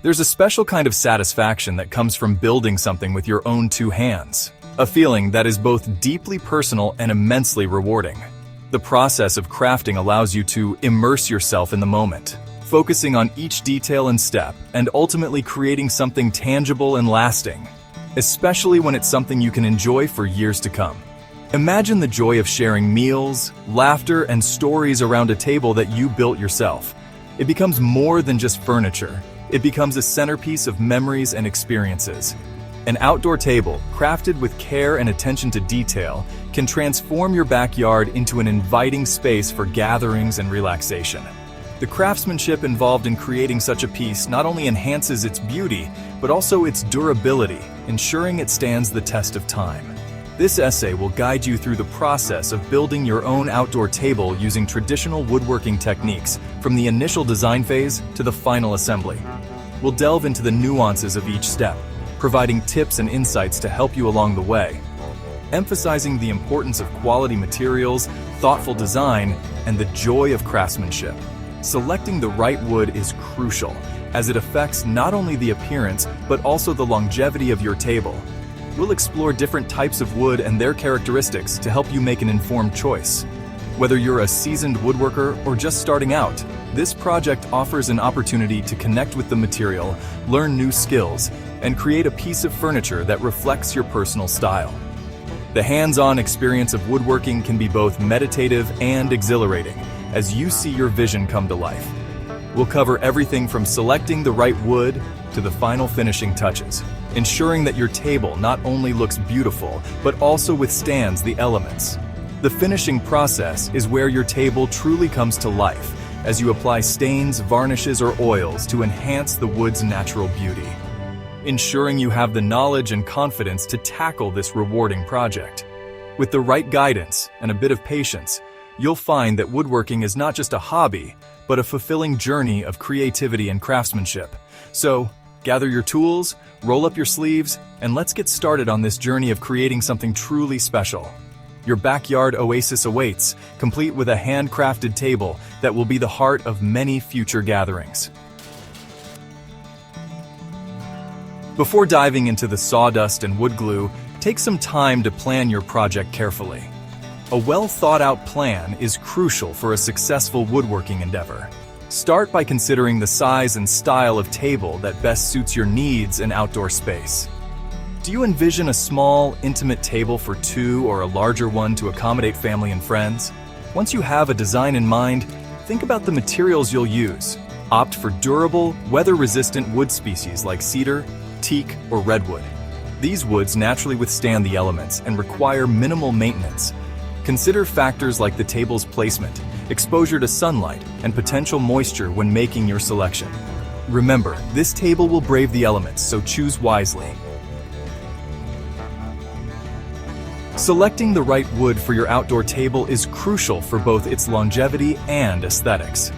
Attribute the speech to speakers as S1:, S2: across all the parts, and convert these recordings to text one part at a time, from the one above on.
S1: There's a special kind of satisfaction that comes from building something with your own two hands, a feeling that is both deeply personal and immensely rewarding. The process of crafting allows you to immerse yourself in the moment, focusing on each detail and step, and ultimately creating something tangible and lasting, especially when it's something you can enjoy for years to come. Imagine the joy of sharing meals, laughter, and stories around a table that you built yourself. It becomes more than just furniture. It becomes a centerpiece of memories and experiences. An outdoor table, crafted with care and attention to detail, can transform your backyard into an inviting space for gatherings and relaxation. The craftsmanship involved in creating such a piece not only enhances its beauty, but also its durability, ensuring it stands the test of time. This essay will guide you through the process of building your own outdoor table using traditional woodworking techniques, from the initial design phase to the final assembly. We'll delve into the nuances of each step, providing tips and insights to help you along the way, emphasizing the importance of quality materials, thoughtful design, and the joy of craftsmanship. Selecting the right wood is crucial, as it affects not only the appearance, but also the longevity of your table. We'll explore different types of wood and their characteristics to help you make an informed choice. Whether you're a seasoned woodworker or just starting out, this project offers an opportunity to connect with the material, learn new skills, and create a piece of furniture that reflects your personal style. The hands-on experience of woodworking can be both meditative and exhilarating, as you see your vision come to life. We'll cover everything from selecting the right wood to the final finishing touches, ensuring that your table not only looks beautiful, but also withstands the elements. The finishing process is where your table truly comes to life, as you apply stains, varnishes, or oils to enhance the wood's natural beauty, ensuring you have the knowledge and confidence to tackle this rewarding project. With the right guidance and a bit of patience, you'll find that woodworking is not just a hobby, but a fulfilling journey of creativity and craftsmanship. So, gather your tools, roll up your sleeves, and let's get started on this journey of creating something truly special. Your backyard oasis awaits, complete with a handcrafted table that will be the heart of many future gatherings. Before diving into the sawdust and wood glue, take some time to plan your project carefully. A well-thought-out plan is crucial for a successful woodworking endeavor. Start by considering the size and style of table that best suits your needs and outdoor space. Do you envision a small, intimate table for two or a larger one to accommodate family and friends? Once you have a design in mind, think about the materials you'll use. Opt for durable, weather-resistant wood species like cedar, teak, or redwood. These woods naturally withstand the elements and require minimal maintenance. Consider factors like the table's placement, exposure to sunlight, and potential moisture when making your selection. Remember, this table will brave the elements, so choose wisely. Selecting the right wood for your outdoor table is crucial for both its longevity and aesthetics.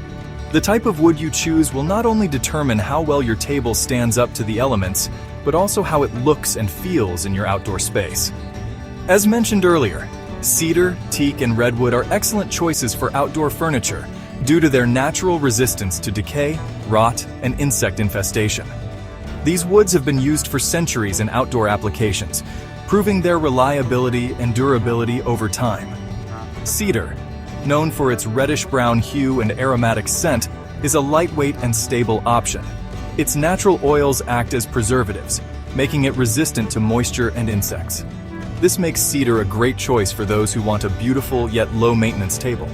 S1: The type of wood you choose will not only determine how well your table stands up to the elements, but also how it looks and feels in your outdoor space. As mentioned earlier, cedar, teak, and redwood are excellent choices for outdoor furniture due to their natural resistance to decay, rot, and insect infestation. These woods have been used for centuries in outdoor applications, proving their reliability and durability over time. Cedar, known for its reddish-brown hue and aromatic scent, is a lightweight and stable option. Its natural oils act as preservatives, making it resistant to moisture and insects. This makes cedar a great choice for those who want a beautiful yet low-maintenance table.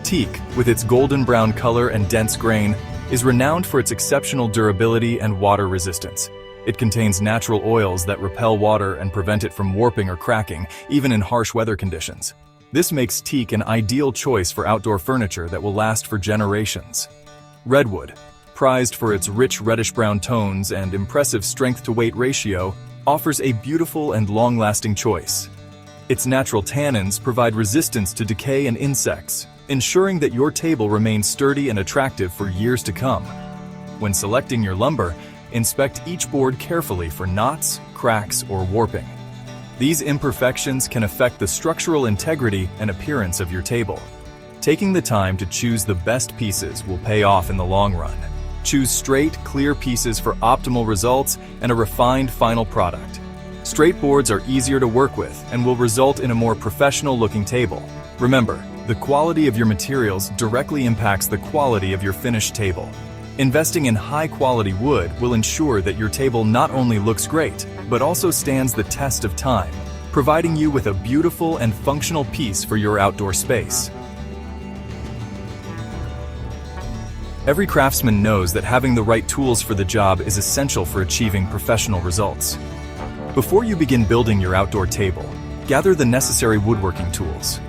S1: Teak, with its golden brown color and dense grain, is renowned for its exceptional durability and water resistance. It contains natural oils that repel water and prevent it from warping or cracking, even in harsh weather conditions. This makes teak an ideal choice for outdoor furniture that will last for generations. Redwood, prized for its rich reddish-brown tones and impressive strength-to-weight ratio, offers a beautiful and long-lasting choice. Its natural tannins provide resistance to decay and insects, ensuring that your table remains sturdy and attractive for years to come. When selecting your lumber, inspect each board carefully for knots, cracks, or warping. These imperfections can affect the structural integrity and appearance of your table. Taking the time to choose the best pieces will pay off in the long run. Choose straight, clear pieces for optimal results and a refined final product. Straight boards are easier to work with and will result in a more professional-looking table. Remember, the quality of your materials directly impacts the quality of your finished table. Investing in high-quality wood will ensure that your table not only looks great, but also stands the test of time, providing you with a beautiful and functional piece for your outdoor space. Every craftsman knows that having the right tools for the job is essential for achieving professional results. Before you begin building your outdoor table, gather the necessary woodworking tools.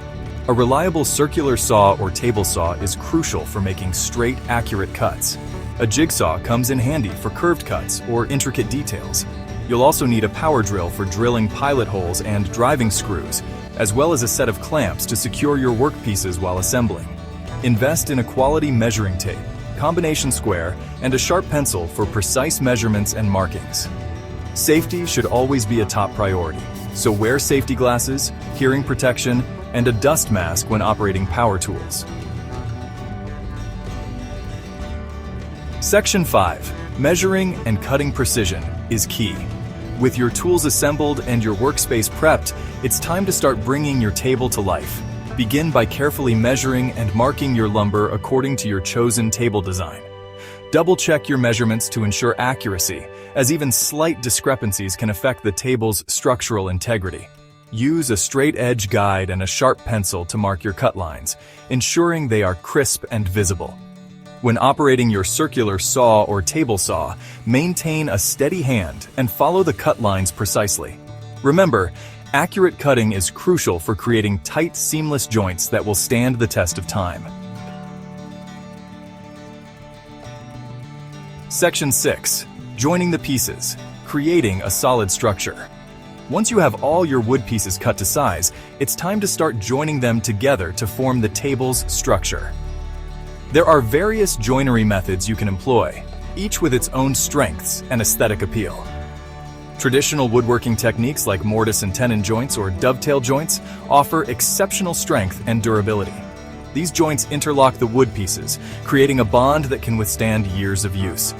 S1: A reliable circular saw or table saw is crucial for making straight, accurate cuts. A jigsaw comes in handy for curved cuts or intricate details. You'll also need a power drill for drilling pilot holes and driving screws, as well as a set of clamps to secure your workpieces while assembling. Invest in a quality measuring tape, combination square, and a sharp pencil for precise measurements and markings. Safety should always be a top priority, so wear safety glasses, hearing protection, and a dust mask when operating power tools. Section 5. Measuring and cutting precision is key. With your tools assembled and your workspace prepped, it's time to start bringing your table to life. Begin by carefully measuring and marking your lumber according to your chosen table design. Double-check your measurements to ensure accuracy, as even slight discrepancies can affect the table's structural integrity. Use a straight-edge guide and a sharp pencil to mark your cut lines, ensuring they are crisp and visible. When operating your circular saw or table saw, maintain a steady hand and follow the cut lines precisely. Remember, accurate cutting is crucial for creating tight, seamless joints that will stand the test of time. Section 6. Joining the pieces, creating a solid structure. Once you have all your wood pieces cut to size, it's time to start joining them together to form the table's structure. There are various joinery methods you can employ, each with its own strengths and aesthetic appeal. Traditional woodworking techniques like mortise and tenon joints or dovetail joints offer exceptional strength and durability. These joints interlock the wood pieces, creating a bond that can withstand years of use.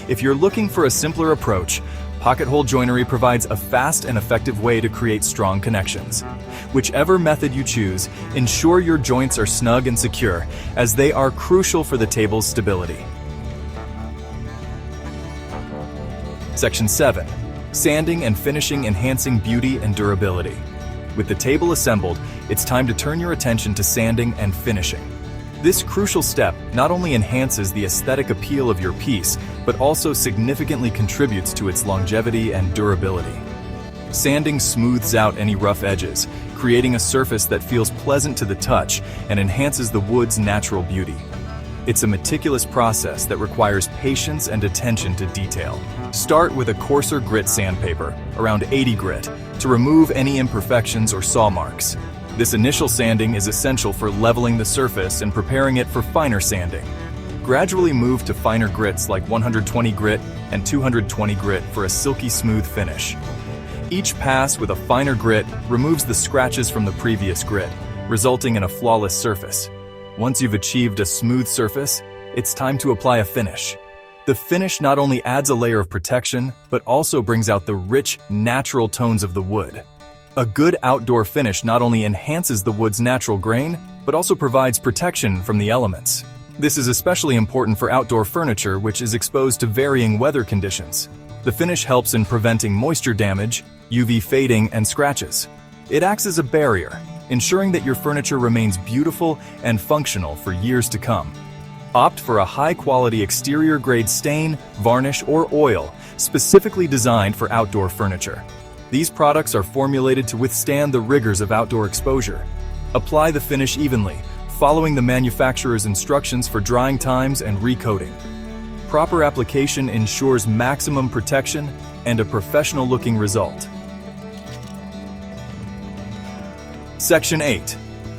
S1: If you're looking for a simpler approach, pocket hole joinery provides a fast and effective way to create strong connections. Whichever method you choose, ensure your joints are snug and secure, as they are crucial for the table's stability. Section 7. Sanding and finishing, enhancing beauty and durability. With the table assembled, it's time to turn your attention to sanding and finishing. This crucial step not only enhances the aesthetic appeal of your piece, but also significantly contributes to its longevity and durability. Sanding smooths out any rough edges, creating a surface that feels pleasant to the touch and enhances the wood's natural beauty. It's a meticulous process that requires patience and attention to detail. Start with a coarser grit sandpaper, around 80 grit, to remove any imperfections or saw marks. This initial sanding is essential for leveling the surface and preparing it for finer sanding. Gradually move to finer grits like 120 grit and 220 grit for a silky smooth finish. Each pass with a finer grit removes the scratches from the previous grit, resulting in a flawless surface. Once you've achieved a smooth surface, it's time to apply a finish. The finish not only adds a layer of protection, but also brings out the rich, natural tones of the wood. A good outdoor finish not only enhances the wood's natural grain, but also provides protection from the elements. This is especially important for outdoor furniture, which is exposed to varying weather conditions. The finish helps in preventing moisture damage, UV fading, and scratches. It acts as a barrier, ensuring that your furniture remains beautiful and functional for years to come. Opt for a high-quality exterior-grade stain, varnish, or oil specifically designed for outdoor furniture. These products are formulated to withstand the rigors of outdoor exposure. Apply the finish evenly, following the manufacturer's instructions for drying times and recoating. Proper application ensures maximum protection and a professional-looking result. Section 8.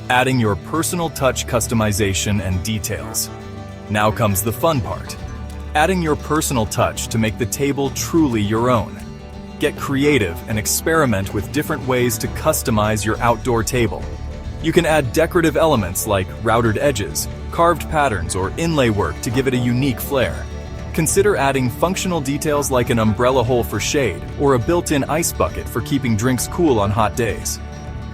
S1: Adding your personal touch, customization, and details. Now comes the fun part. Adding your personal touch to make the table truly your own. Get creative and experiment with different ways to customize your outdoor table. You can add decorative elements like routed edges, carved patterns, or inlay work to give it a unique flair. Consider adding functional details like an umbrella hole for shade or a built-in ice bucket for keeping drinks cool on hot days.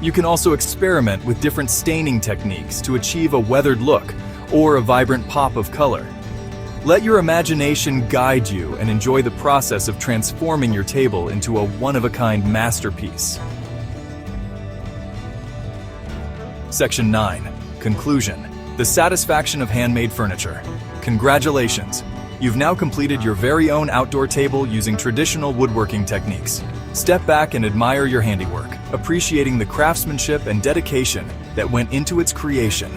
S1: You can also experiment with different staining techniques to achieve a weathered look or a vibrant pop of color. Let your imagination guide you and enjoy the process of transforming your table into a one-of-a-kind masterpiece. Section 9. Conclusion. The satisfaction of handmade furniture. Congratulations! You've now completed your very own outdoor table using traditional woodworking techniques. Step back and admire your handiwork, appreciating the craftsmanship and dedication that went into its creation.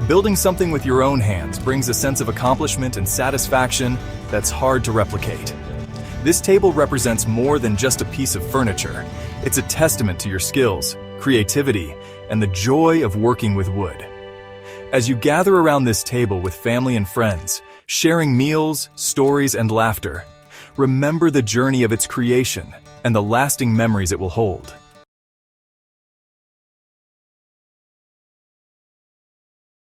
S1: Building something with your own hands brings a sense of accomplishment and satisfaction that's hard to replicate. This table represents more than just a piece of furniture. It's a testament to your skills, creativity, and the joy of working with wood. As you gather around this table with family and friends, sharing meals, stories, and laughter, remember the journey of its creation and the lasting memories it will hold.